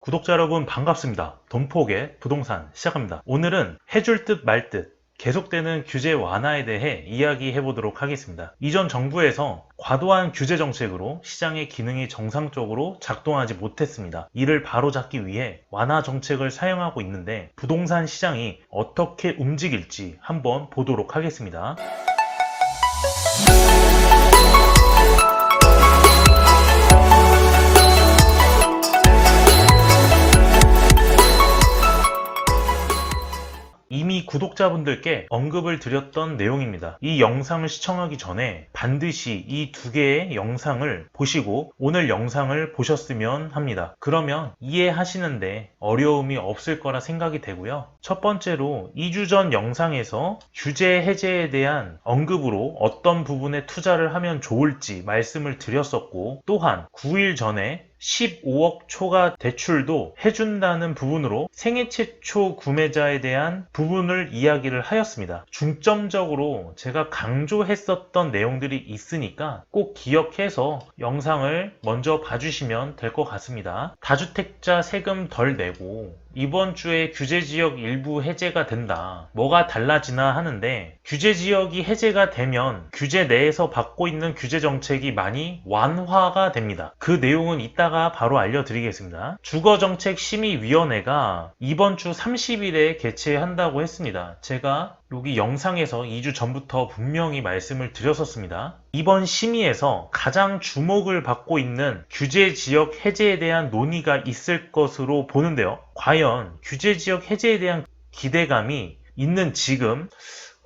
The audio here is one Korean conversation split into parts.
구독자 여러분 반갑습니다. 돈폭의 부동산 시작합니다. 오늘은 해줄 듯 말 듯 계속되는 규제 완화에 대해 이야기해 보도록 하겠습니다. 이전 정부에서 과도한 규제 정책으로 시장의 기능이 정상적으로 작동하지 못했습니다. 이를 바로잡기 위해 완화 정책을 사용하고 있는데 부동산 시장이 어떻게 움직일지 한번 보도록 하겠습니다. 이미 구독자분들께 언급을 드렸던 내용입니다. 이 영상을 시청하기 전에 반드시 이 두 개의 영상을 보시고 오늘 영상을 보셨으면 합니다. 그러면 이해하시는데 어려움이 없을 거라 생각이 되고요. 첫 번째로 2주 전 영상에서 규제 해제에 대한 언급으로 어떤 부분에 투자를 하면 좋을지 말씀을 드렸었고, 또한 9일 전에 15억 초과 대출도 해준다는 부분으로 생애 최초 구매자에 대한 부분을 이야기를 하였습니다. 중점적으로 제가 강조했었던 내용들이 있으니까 꼭 기억해서 영상을 먼저 봐주시면 될 것 같습니다. 다주택자 세금 덜 내고 이번 주에 규제지역 일부 해제가 된다. 뭐가 달라지나 하는데, 규제지역이 해제가 되면 규제 내에서 받고 있는 규제 정책이 많이 완화가 됩니다. 그 내용은 이따가 바로 알려드리겠습니다. 주거정책심의위원회가 이번 주 30일에 개최한다고 했습니다. 제가 여기 영상에서 2주 전부터 분명히 말씀을 드렸었습니다. 이번 심의에서 가장 주목을 받고 있는 규제지역 해제에 대한 논의가 있을 것으로 보는데요. 과연 규제지역 해제에 대한 기대감이 있는 지금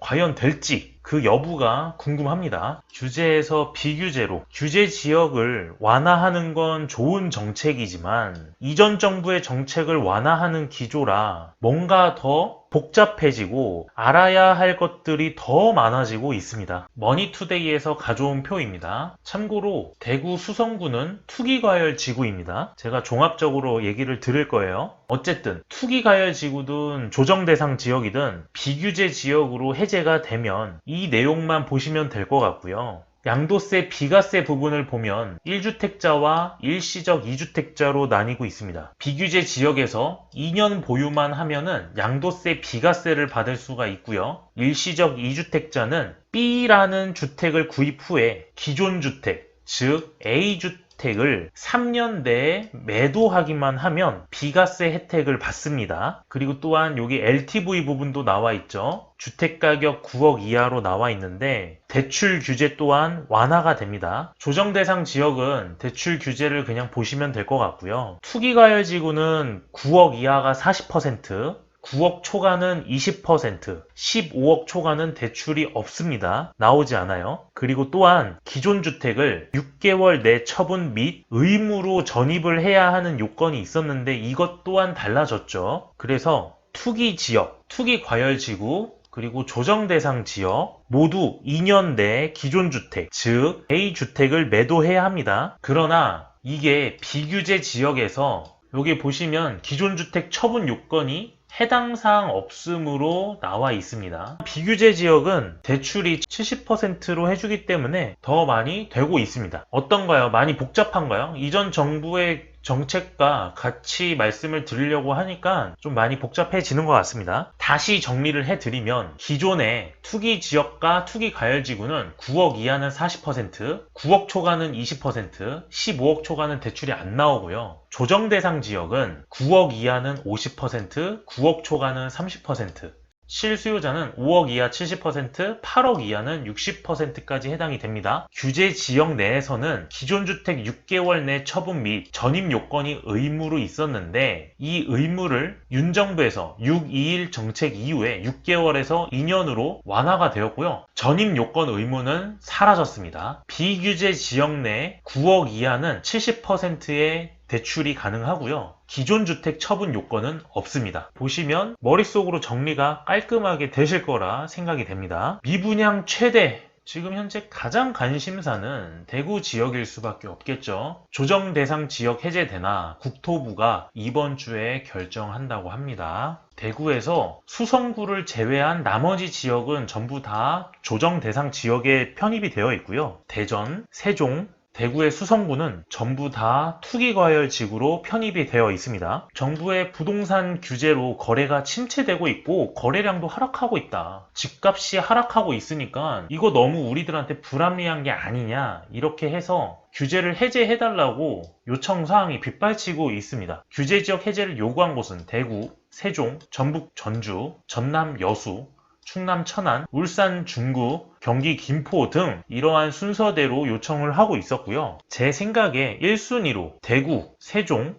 과연 될지 그 여부가 궁금합니다. 규제에서 비규제로 규제 지역을 완화하는 건 좋은 정책이지만 이전 정부의 정책을 완화하는 기조라 뭔가 더 복잡해지고 알아야 할 것들이 더 많아지고 있습니다. 머니투데이에서 가져온 표입니다. 참고로 대구 수성구는 투기과열 지구입니다. 제가 종합적으로 얘기를 드릴 거예요. 어쨌든 투기과열 지구든 조정대상 지역이든 비규제 지역으로 해제가 되면 이 내용만 보시면 될 것 같고요. 양도세, 비과세 부분을 보면 1주택자와 일시적 2주택자로 나뉘고 있습니다. 비규제 지역에서 2년 보유만 하면은 양도세, 비과세를 받을 수가 있고요. 일시적 2주택자는 B라는 주택을 구입 후에 기존 주택, 즉 A주택을 3년 내에 매도하기만 하면 비과세 혜택을 받습니다. 그리고 또한 여기 LTV 부분도 나와 있죠. 주택가격 9억 이하로 나와 있는데 대출 규제 또한 완화가 됩니다. 조정대상 지역은 대출 규제를 그냥 보시면 될 것 같고요. 투기과열지구는 9억 이하가 40%, 9억 초과는 20%, 15억 초과는 대출이 없습니다. 나오지 않아요. 그리고 또한 기존 주택을 6개월 내 처분 및 의무로 전입을 해야 하는 요건이 있었는데 이것 또한 달라졌죠. 그래서 투기 지역, 투기 과열 지구, 그리고 조정 대상 지역 모두 2년 내에 기존 주택, 즉 A주택을 매도해야 합니다. 그러나 이게 비규제 지역에서 여기 보시면 기존 주택 처분 요건이 해당 사항 없음으로 나와 있습니다. 비규제 지역은 대출이 70%로 해주기 때문에 더 많이 되고 있습니다. 어떤가요? 많이 복잡한가요? 이전 정부의 정책과 같이 말씀을 드리려고 하니까 좀 많이 복잡해지는 것 같습니다. 다시 정리를 해드리면 기존의 투기 지역과 투기 과열지구는 9억 이하는 40%, 9억 초과는 20%, 15억 초과는 대출이 안 나오고요. 조정대상 지역은 9억 이하는 50%, 9억 초과는 30%, 실수요자는 5억 이하 70%, 8억 이하는 60%까지 해당이 됩니다. 규제 지역 내에서는 기존 주택 6개월 내 처분 및 전입 요건이 의무로 있었는데 이 의무를 윤 정부에서 6.21 정책 이후에 6개월에서 2년으로 완화가 되었고요. 전입 요건 의무는 사라졌습니다. 비규제 지역 내 9억 이하는 70%의 대출이 가능하고요. 기존 주택 처분 요건은 없습니다. 보시면 머릿속으로 정리가 깔끔하게 되실 거라 생각이 됩니다. 미분양 최대, 지금 현재 가장 관심사는 대구 지역일 수밖에 없겠죠. 조정 대상 지역 해제되나 국토부가 이번 주에 결정한다고 합니다. 대구에서 수성구를 제외한 나머지 지역은 전부 다 조정 대상 지역에 편입이 되어 있고요. 대전, 세종, 대구의 수성구는 전부 다 투기과열지구로 편입이 되어 있습니다. 정부의 부동산 규제로 거래가 침체되고 있고 거래량도 하락하고 있다. 집값이 하락하고 있으니까 이거 너무 우리들한테 불합리한 게 아니냐 이렇게 해서 규제를 해제해달라고 요청사항이 빗발치고 있습니다. 규제지역 해제를 요구한 곳은 대구, 세종, 전북 전주, 전남 여수, 충남 천안, 울산 중구, 경기 김포 등 이러한 순서대로 요청을 하고 있었고요. 제 생각에 1순위로 대구, 세종,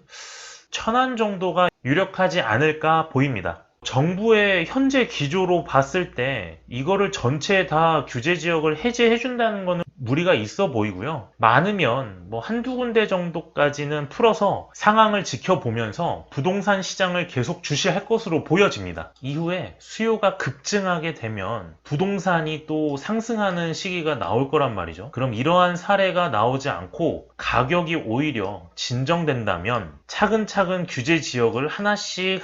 천안 정도가 유력하지 않을까 보입니다. 정부의 현재 기조로 봤을 때 이거를 전체 다 규제 지역을 해제해준다는 거는 무리가 있어 보이고요. 많으면 뭐 한두 군데 정도까지는 풀어서 상황을 지켜보면서 부동산 시장을 계속 주시할 것으로 보여집니다. 이후에 수요가 급증하게 되면 부동산이 또 상승하는 시기가 나올 거란 말이죠. 그럼 이러한 사례가 나오지 않고 가격이 오히려 진정된다면 차근차근 규제 지역을 하나씩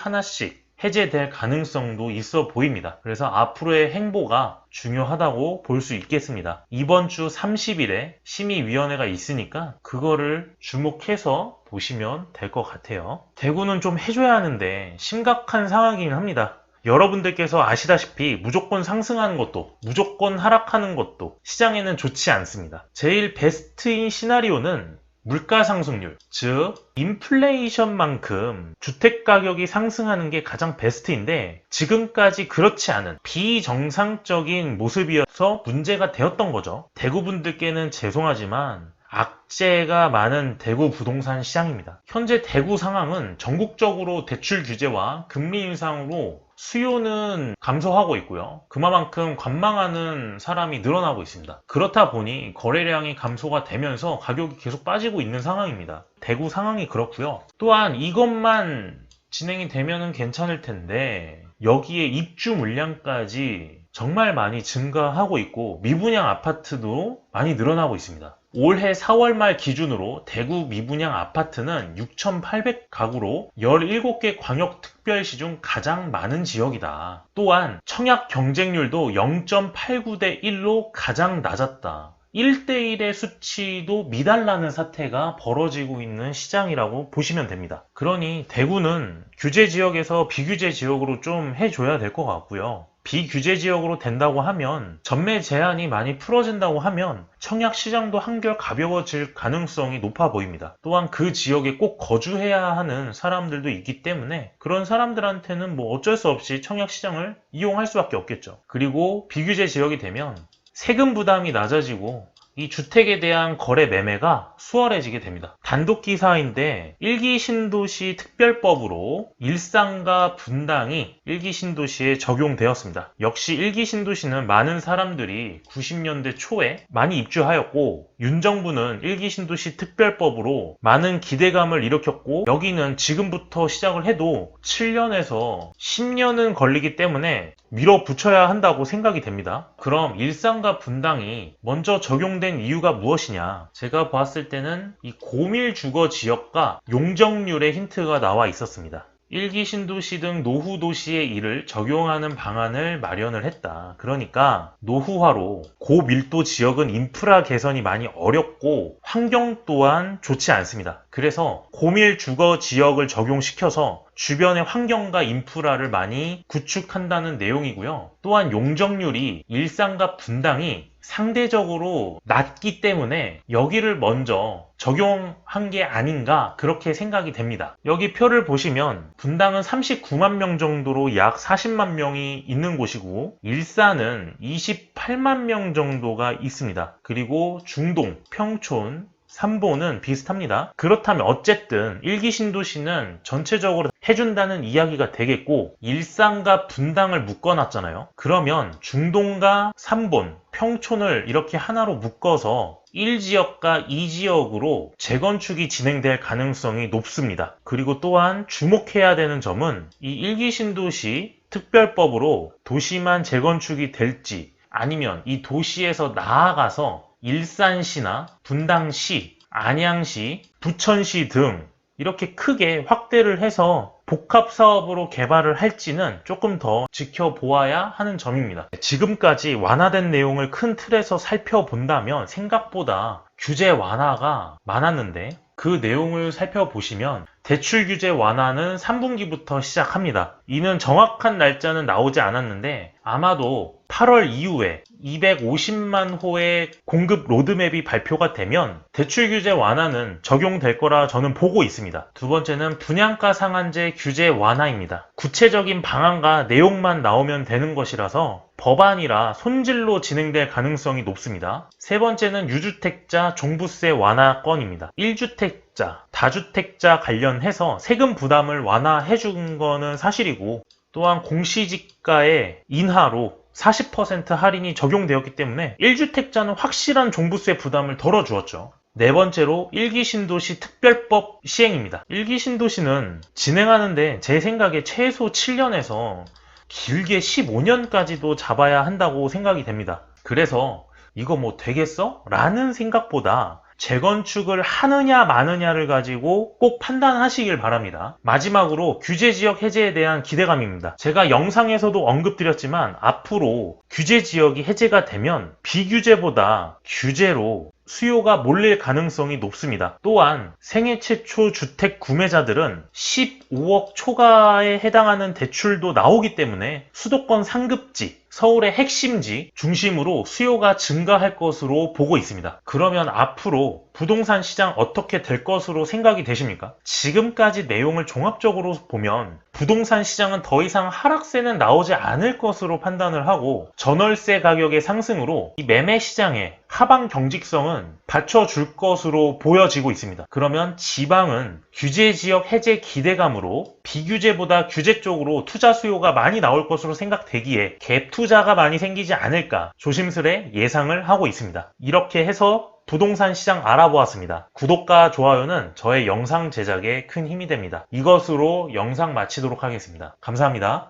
해제될 가능성도 있어 보입니다. 그래서 앞으로의 행보가 중요하다고 볼 수 있겠습니다. 이번 주 30일에 심의위원회가 있으니까 그거를 주목해서 보시면 될 것 같아요. 대구는 좀 해줘야 하는데 심각한 상황이긴 합니다. 여러분들께서 아시다시피 무조건 상승하는 것도 무조건 하락하는 것도 시장에는 좋지 않습니다. 제일 베스트인 시나리오는 물가 상승률, 즉 인플레이션만큼 주택가격이 상승하는 게 가장 베스트인데 지금까지 그렇지 않은 비정상적인 모습이어서 문제가 되었던 거죠. 대구분들께는 죄송하지만 악재가 많은 대구 부동산 시장입니다. 현재 대구 상황은 전국적으로 대출 규제와 금리 인상으로 수요는 감소하고 있고요. 그만큼 관망하는 사람이 늘어나고 있습니다. 그렇다 보니 거래량이 감소가 되면서 가격이 계속 빠지고 있는 상황입니다. 대구 상황이 그렇고요. 또한 이것만 진행이 되면은 괜찮을 텐데 여기에 입주 물량까지 정말 많이 증가하고 있고 미분양 아파트도 많이 늘어나고 있습니다. 올해 4월 말 기준으로 대구 미분양 아파트는 6,800가구로 17개 광역특별시 중 가장 많은 지역이다. 또한 청약 경쟁률도 0.89대 1로 가장 낮았다. 1대1의 수치도 미달나는 사태가 벌어지고 있는 시장이라고 보시면 됩니다. 그러니 대구는 규제 지역에서 비규제 지역으로 좀 해줘야 될 것 같고요. 비규제 지역으로 된다고 하면 전매 제한이 많이 풀어진다고 하면 청약 시장도 한결 가벼워질 가능성이 높아 보입니다. 또한 그 지역에 꼭 거주해야 하는 사람들도 있기 때문에 그런 사람들한테는 뭐 어쩔 수 없이 청약 시장을 이용할 수밖에 없겠죠. 그리고 비규제 지역이 되면 세금 부담이 낮아지고 이 주택에 대한 거래 매매가 수월해지게 됩니다. 단독 기사인데 1기 신도시 특별법으로 일상가 분당이 1기 신도시에 적용되었습니다. 역시 1기 신도시는 많은 사람들이 90년대 초에 많이 입주하였고 윤 정부는 1기 신도시 특별법으로 많은 기대감을 일으켰고 여기는 지금부터 시작을 해도 7년에서 10년은 걸리기 때문에 밀어붙여야 한다고 생각이 됩니다. 그럼 일상가 분당이 먼저 적용된 이유가 무엇이냐? 제가 봤을 때는 이 고밀주거 지역과 용적률의 힌트가 나와 있었습니다. 1기 신도시 등 노후도시의 이를 적용하는 방안을 마련을 했다. 그러니까 노후화로 고밀도 지역은 인프라 개선이 많이 어렵고 환경 또한 좋지 않습니다. 그래서 고밀주거 지역을 적용시켜서 주변의 환경과 인프라를 많이 구축한다는 내용이고요. 또한 용적률이 일산과 분당이 상대적으로 낮기 때문에 여기를 먼저 적용한 게 아닌가 그렇게 생각이 됩니다. 여기 표를 보시면 분당은 39만 명 정도로 약 40만 명이 있는 곳이고 일산은 28만 명 정도가 있습니다. 그리고 중동, 평촌, 삼보는 비슷합니다. 그렇다면 어쨌든 1기 신도시는 전체적으로 해준다는 이야기가 되겠고 일산과 분당을 묶어놨잖아요. 그러면 중동과 삼본, 평촌을 이렇게 하나로 묶어서 1지역과 2지역으로 재건축이 진행될 가능성이 높습니다. 그리고 또한 주목해야 되는 점은 이 1기 신도시 특별법으로 도시만 재건축이 될지 아니면 이 도시에서 나아가서 일산시나 분당시, 안양시, 부천시 등 이렇게 크게 확대를 해서 복합 사업으로 개발을 할지는 조금 더 지켜보아야 하는 점입니다. 지금까지 완화된 내용을 큰 틀에서 살펴본다면 생각보다 규제 완화가 많았는데, 그 내용을 살펴보시면 대출 규제 완화는 3분기부터 시작합니다. 이는 정확한 날짜는 나오지 않았는데 아마도 8월 이후에 250만 호의 공급 로드맵이 발표가 되면 대출 규제 완화는 적용될 거라 저는 보고 있습니다. 두 번째는 분양가 상한제 규제 완화입니다. 구체적인 방안과 내용만 나오면 되는 것이라서 법안이라 손질로 진행될 가능성이 높습니다. 세 번째는 유주택자 종부세 완화 건입니다. 1주택자, 다주택자 관련해서 세금 부담을 완화해 준 거는 사실이고, 또한 공시지가의 인하로 40% 할인이 적용되었기 때문에 1주택자는 확실한 종부세 부담을 덜어주었죠. 네 번째로 일기 신도시 특별법 시행입니다. 일기 신도시는 진행하는데 제 생각에 최소 7년에서 길게 15년까지도 잡아야 한다고 생각이 됩니다. 그래서 이거 뭐 되겠어? 라는 생각보다 재건축을 하느냐 마느냐를 가지고 꼭 판단하시길 바랍니다. 마지막으로 규제지역 해제에 대한 기대감입니다. 제가 영상에서도 언급드렸지만 앞으로 규제지역이 해제가 되면 비규제보다 규제로 수요가 몰릴 가능성이 높습니다. 또한 생애 최초 주택 구매자들은 15억 초과에 해당하는 대출도 나오기 때문에 수도권 상급지, 서울의 핵심지 중심으로 수요가 증가할 것으로 보고 있습니다. 그러면 앞으로 부동산 시장 어떻게 될 것으로 생각이 되십니까? 지금까지 내용을 종합적으로 보면 부동산 시장은 더 이상 하락세는 나오지 않을 것으로 판단을 하고, 전월세 가격의 상승으로 이 매매 시장의 하방 경직성은 받쳐줄 것으로 보여지고 있습니다. 그러면 지방은 규제 지역 해제 기대감으로 비규제보다 규제 쪽으로 투자 수요가 많이 나올 것으로 생각되기에 갭 투자가 많이 생기지 않을까 조심스레 예상을 하고 있습니다. 이렇게 해서 부동산 시장 알아보았습니다. 구독과 좋아요는 저의 영상 제작에 큰 힘이 됩니다. 이것으로 영상 마치도록 하겠습니다. 감사합니다.